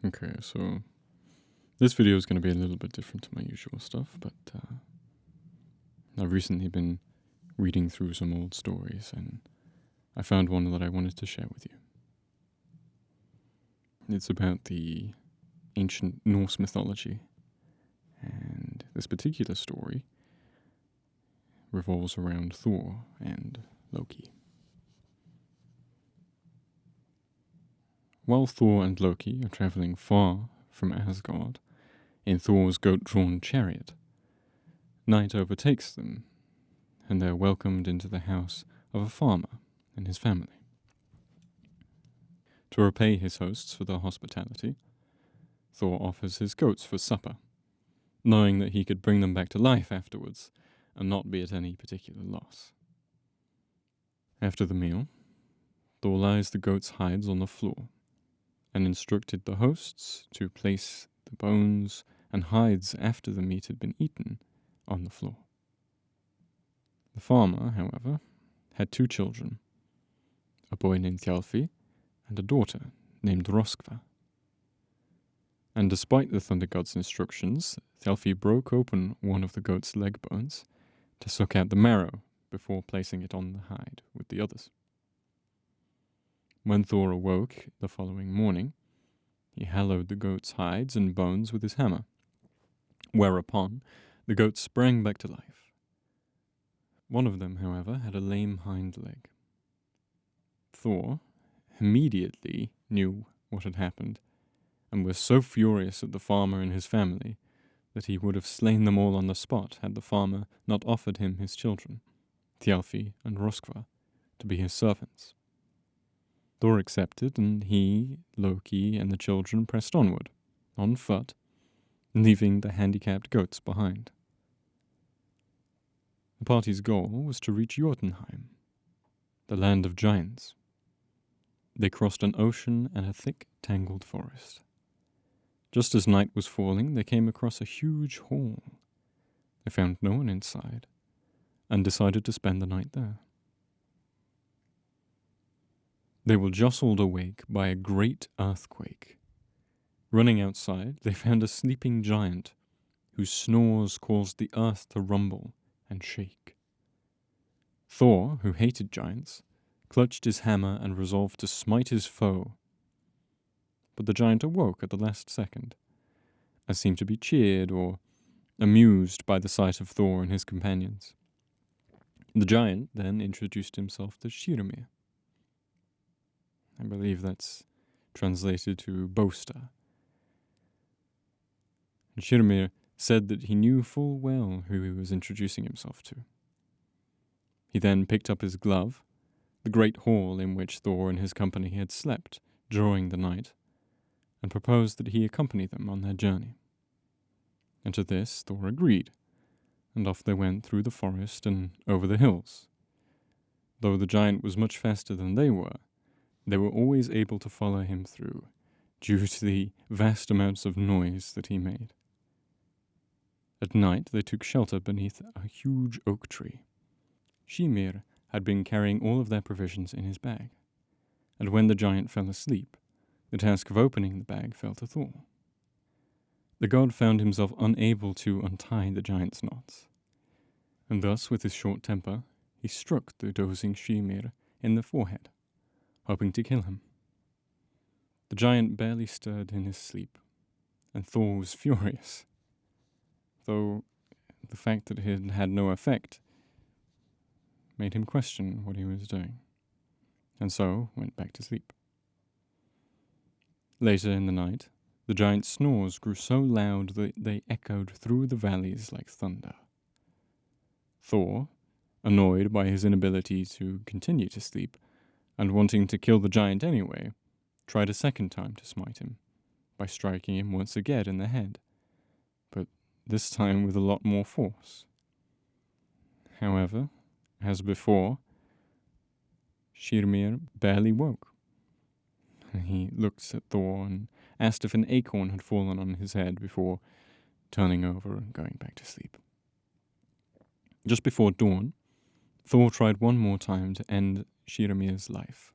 Okay, so this video is going to be a little bit different to my usual stuff, but I've recently been reading through some old stories, and I found one that I wanted to share with you. It's about the ancient Norse mythology, and this particular story revolves around Thor and Loki. While Thor and Loki are traveling far from Asgard in Thor's goat-drawn chariot, night overtakes them, and they're welcomed into the house of a farmer and his family. To repay his hosts for their hospitality, Thor offers his goats for supper, knowing that he could bring them back to life afterwards and not be at any particular loss. After the meal, Thor lies the goats' hides on the floor and instructed the hosts to place the bones and hides after the meat had been eaten on the floor. The farmer, however, had 2 children, a boy named Thjalfi and a daughter named Roskva. And despite the Thunder God's instructions, Thjalfi broke open one of the goat's leg bones to suck out the marrow before placing it on the hide with the others. When Thor awoke the following morning, he hallowed the goat's hides and bones with his hammer, whereupon the goats sprang back to life. One of them, however, had a lame hind leg. Thor immediately knew what had happened, and was so furious at the farmer and his family that he would have slain them all on the spot had the farmer not offered him his children, Thjalfi and Roskva, to be his servants. Thor accepted, and he, Loki, and the children pressed onward, on foot, leaving the handicapped goats behind. The party's goal was to reach Jotunheim, the land of giants. They crossed an ocean and a thick, tangled forest. Just as night was falling, they came across a huge hall. They found no one inside, and decided to spend the night there. They were jostled awake by a great earthquake. Running outside, they found a sleeping giant whose snores caused the earth to rumble and shake. Thor, who hated giants, clutched his hammer and resolved to smite his foe. But the giant awoke at the last second, and seemed to be cheered or amused by the sight of Thor and his companions. The giant then introduced himself to Skrymir. I believe that's translated to boaster. And Skrymir said that he knew full well who he was introducing himself to. He then picked up his glove, the great hall in which Thor and his company had slept during the night, and proposed that he accompany them on their journey. And to this Thor agreed, and off they went through the forest and over the hills. Though the giant was much faster than they were always able to follow him through, due to the vast amounts of noise that he made. At night they took shelter beneath a huge oak tree. Skrymir had been carrying all of their provisions in his bag, and when the giant fell asleep, the task of opening the bag fell to Thor. The god found himself unable to untie the giant's knots, and thus, with his short temper, he struck the dozing Skrymir in the forehead, hoping to kill him. The giant barely stirred in his sleep, and Thor was furious, though the fact that it had had no effect made him question what he was doing, and so went back to sleep. Later in the night, the giant's snores grew so loud that they echoed through the valleys like thunder. Thor, annoyed by his inability to continue to sleep, and wanting to kill the giant anyway, tried a second time to smite him, by striking him once again in the head, but this time with a lot more force. However, as before, Skrymir barely woke. He looked at Thor and asked if an acorn had fallen on his head before turning over and going back to sleep. Just before dawn, Thor tried one more time to end Skrymir's life.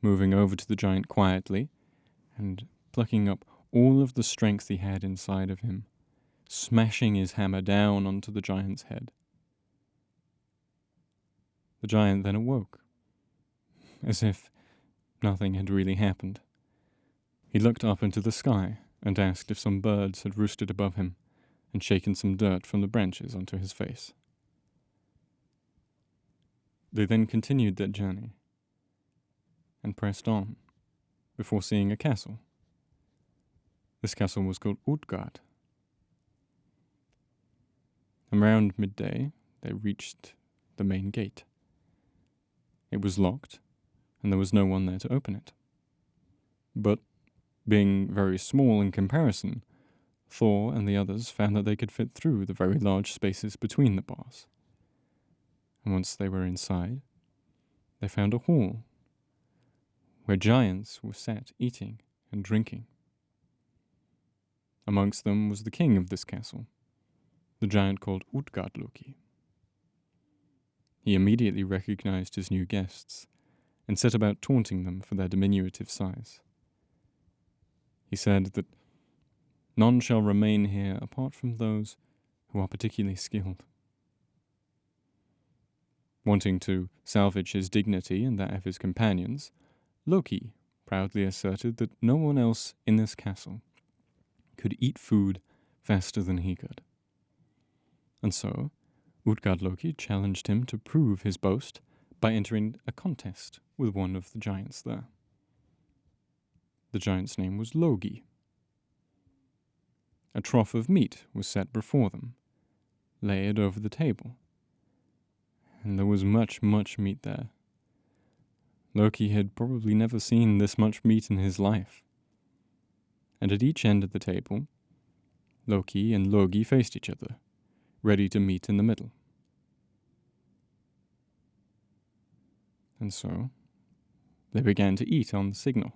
Moving over to the giant quietly and plucking up all of the strength he had inside of him, smashing his hammer down onto the giant's head. The giant then awoke, as if nothing had really happened. He looked up into the sky and asked if some birds had roosted above him and shaken some dirt from the branches onto his face. They then continued their journey and pressed on before seeing a castle. This castle was called Utgard. Around midday, they reached the main gate. It was locked, and there was no one there to open it. But, being very small in comparison, Thor and the others found that they could fit through the very large spaces between the bars. And once they were inside, they found a hall where giants were sat eating and drinking. Amongst them was the king of this castle, the giant called Útgarða Loki. He immediately recognized his new guests and set about taunting them for their diminutive size. He said that none shall remain here apart from those who are particularly skilled. Wanting to salvage his dignity and that of his companions, Loki proudly asserted that no one else in this castle could eat food faster than he could. And so, Útgarða Loki challenged him to prove his boast by entering a contest with one of the giants there. The giant's name was Logi. A trough of meat was set before them, laid over the table, and there was much, much meat there. Loki had probably never seen this much meat in his life. And at each end of the table, Loki and Logi faced each other, ready to meet in the middle. And so, they began to eat on the signal.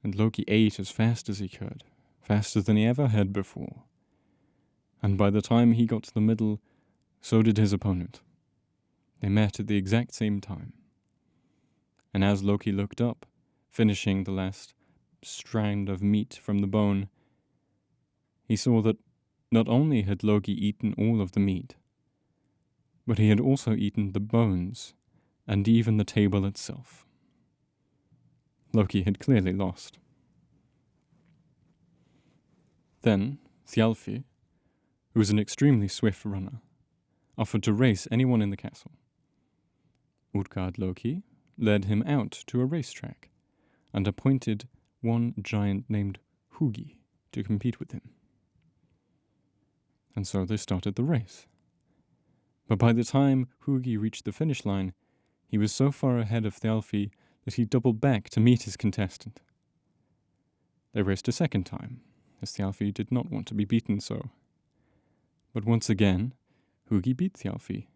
And Loki ate as fast as he could, faster than he ever had before. And by the time he got to the middle, so did his opponent. They met at the exact same time. And as Loki looked up, finishing the last strand of meat from the bone, he saw that not only had Loki eaten all of the meat, but he had also eaten the bones and even the table itself. Loki had clearly lost. Then Thjalfi, who was an extremely swift runner, offered to race anyone in the castle. Útgarða Loki led him out to a racetrack and appointed one giant named Hugi to compete with him. And so they started the race. But by the time Hugi reached the finish line, he was so far ahead of Thjalfi that he doubled back to meet his contestant. They raced a second time, as Thjalfi did not want to be beaten so. But once again, Hugi beat Thjalfi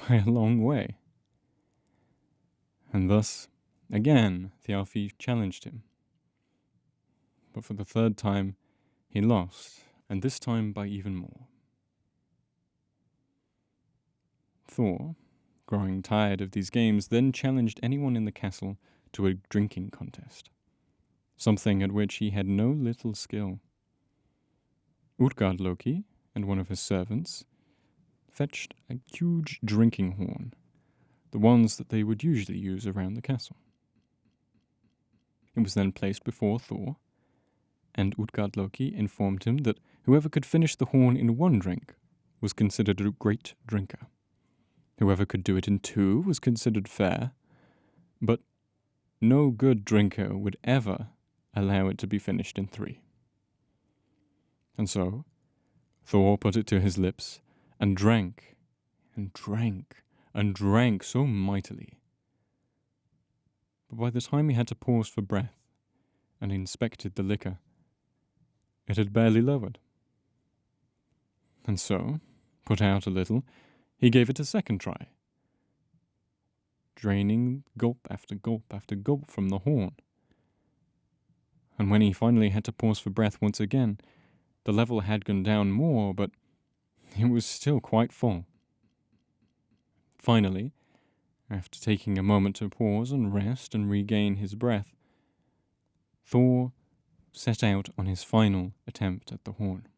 by a long way. And thus, again, Thjalfi challenged him. But for the third time, he lost, and this time by even more. Thor, growing tired of these games, then challenged anyone in the castle to a drinking contest, something at which he had no little skill. Útgarða Loki and one of his servants fetched a huge drinking horn, the ones that they would usually use around the castle. It was then placed before Thor, and Útgarða Loki informed him that whoever could finish the horn in one drink was considered a great drinker. Whoever could do it in two was considered fair, but no good drinker would ever allow it to be finished in three. And so, Thor put it to his lips and drank, and drank, and drank so mightily. But by the time he had to pause for breath and inspected the liquor, it had barely lowered. And so, put out a little, he gave it a second try, draining gulp after gulp after gulp from the horn. And when he finally had to pause for breath once again, the level had gone down more, but it was still quite full. Finally, after taking a moment to pause and rest and regain his breath, Thor set out on his final attempt at the horn.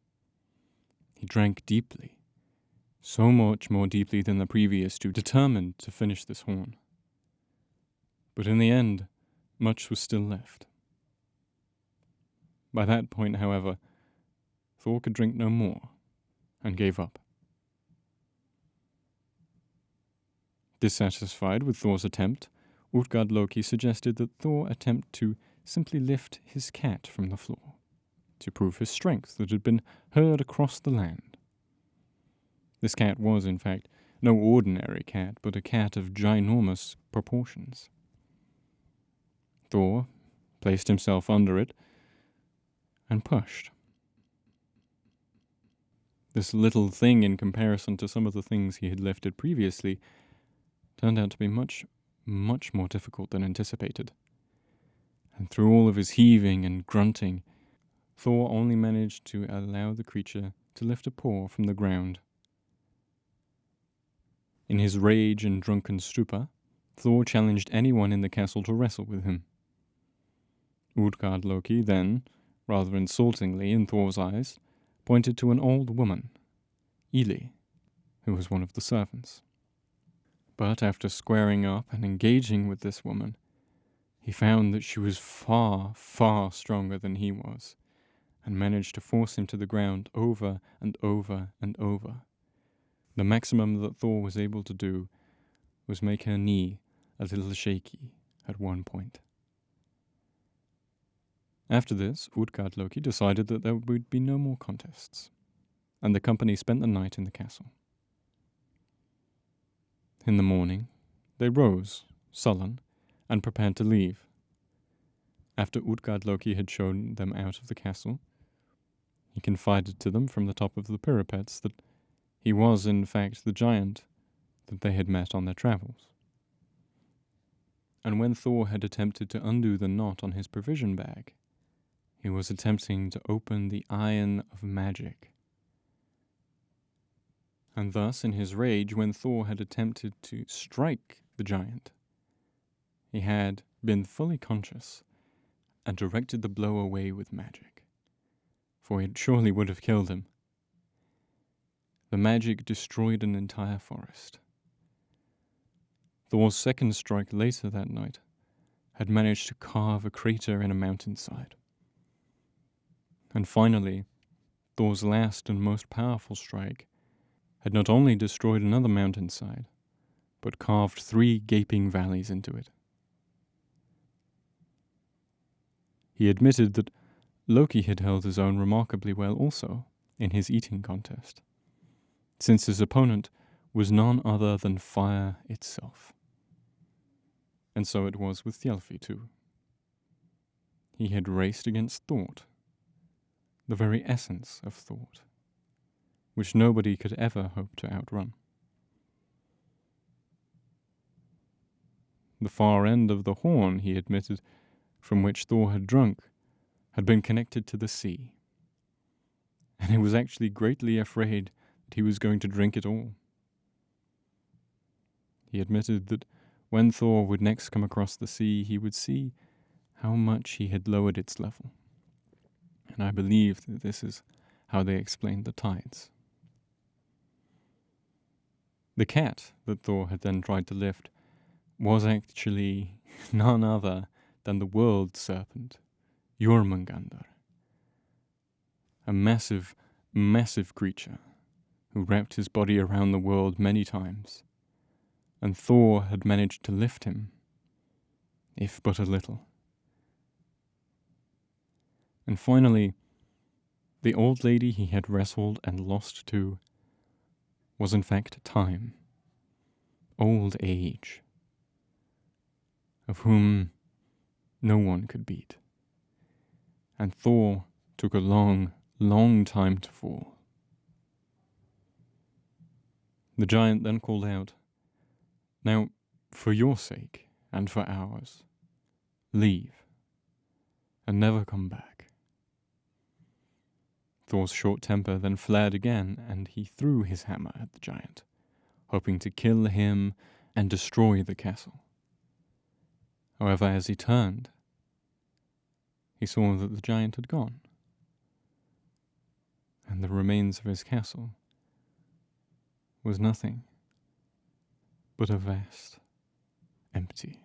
He drank deeply, so much more deeply than the previous two, determined to finish this horn. But in the end, much was still left. By that point, however, Thor could drink no more, and gave up. Dissatisfied with Thor's attempt, Útgarða Loki suggested that Thor attempt to simply lift his cat from the floor, to prove his strength that had been heard across the land. This cat was, in fact, no ordinary cat, but a cat of ginormous proportions. Thor placed himself under it and pushed. This little thing, in comparison to some of the things he had lifted previously, turned out to be much, much more difficult than anticipated. And through all of his heaving and grunting, Thor only managed to allow the creature to lift a paw from the ground. In his rage and drunken stupor, Thor challenged anyone in the castle to wrestle with him. Útgarða Loki then, rather insultingly in Thor's eyes, pointed to an old woman, Ili, who was one of the servants. But after squaring up and engaging with this woman, he found that she was far, far stronger than he was, and managed to force him to the ground over and over and over. The maximum that Thor was able to do was make her knee a little shaky at one point. After this, Útgarða Loki decided that there would be no more contests, and the company spent the night in the castle. In the morning, they rose, sullen, and prepared to leave. After Útgarða Loki had shown them out of the castle, he confided to them from the top of the parapets that he was, in fact, the giant that they had met on their travels. And when Thor had attempted to undo the knot on his provision bag, he was attempting to open the iron of magic. And thus, in his rage, when Thor had attempted to strike the giant, he had been fully conscious and directed the blow away with magic, for it surely would have killed him. The magic destroyed an entire forest. Thor's second strike later that night had managed to carve a crater in a mountainside. And finally, Thor's last and most powerful strike had not only destroyed another mountainside, but carved 3 gaping valleys into it. He admitted that Loki had held his own remarkably well also in his eating contest, since his opponent was none other than fire itself. And so it was with Thjalfi too. He had raced against thought, the very essence of thought, which nobody could ever hope to outrun. The far end of the horn, he admitted, from which Thor had drunk, had been connected to the sea, and he was actually greatly afraid that he was going to drink it all. He admitted that when Thor would next come across the sea, he would see how much he had lowered its level. And I believe that this is how they explained the tides. The cat that Thor had then tried to lift was actually none other than the world serpent, Jormungandr, a massive, massive creature who wrapped his body around the world many times, and Thor had managed to lift him, if but a little. And finally, the old lady he had wrestled and lost to was in fact time, old age, of whom no one could beat. And Thor took a long, long time to fall. The giant then called out, "Now, for your sake and for ours, leave, and never come back." Thor's short temper then flared again, and he threw his hammer at the giant, hoping to kill him and destroy the castle. However, as he turned, he saw that the giant had gone, and the remains of his castle was nothing but a vast, empty